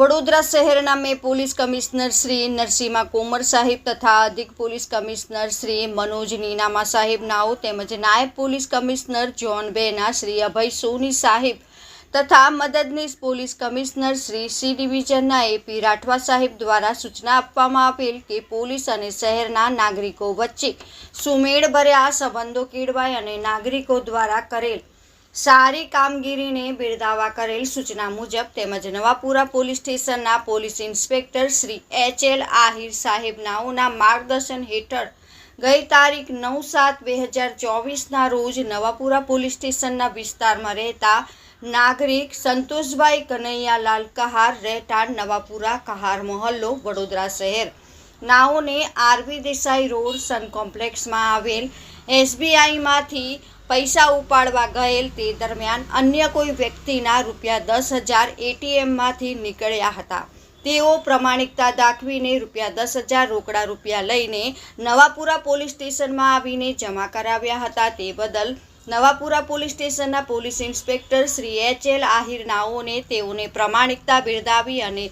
વડોદરા શહેરના મેં police commissioner Shri Narasimha Komar સાહેબ તથા અધિક પોલીસ કમિશનર શ્રી મનોજ નીનામા સાહેબ નાઓ તેમજ નાયબ પોલીસ કમિશનર જોન બેના શ્રી અભય સોની સાહેબ તથા મદદનીશ પોલીસ કમિશનર શ્રી સી ડિવિઝનના એપી રાઠવા સાહેબ દ્વારા સૂચના આપવામાં આવેલ કે પોલીસ અને શહેરના નાગરિકો વચ્ચે સુમેળભર્યા સંબંધો કેળવાય અને નાગરિકો દ્વારા કરેલ સારી કામગીરીને બિરદાવવા કરેલ સૂચના મુજબ તેમજ નવાપુરા પોલીસ સ્ટેશનના પોલીસ ઇન્સ્પેક્ટર શ્રી એચ.એલ. આહિર સાહેબ નાઓના માર્ગદર્શન હેઠળ ગઈ તારીખ 9/7/2024ના રોજ નવાપુરા પોલીસ સ્ટેશનના વિસ્તારમાં રહેતા નાગરિક સંતોષભાઈ કનૈયાલાલ કહાર રહેઠાણ નવાપુરા કહાર મહોલ્લો વડોદરા શહેર નાઓને આરબી દેસાઈ રોડ સન કોમ્પ્લેક્સમાં આવેલ એસબીઆઈમાંથી પૈસા ઉપાડવા ગયેલ તે દરમિયાન અન્ય કોઈ વ્યક્તિના ₹10,000 એટીએમમાંથી નીકળ્યા હતા। તેઓ પ્રમાણિકતા દાખવીને ₹10,000 રોકડા રૂપિયા લઈને નવાપુરા પોલીસ સ્ટેશનમાં આવીને જમા કરાવ્યા હતા। તે બદલ નવાપુરા પોલીસ સ્ટેશનના પોલીસ ઇન્સ્પેક્ટર શ્રી એચ.એલ. આહિર નાઓને તેઓને પ્રમાણિકતા બિરદાવી અને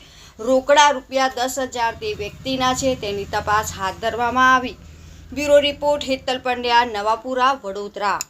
રોકડા ₹10,000 તે વ્યક્તિના છે તેની તપાસ હાથ ધરવામાં આવી। Bureau report Hetal Pandya, Navapura, Vadodara.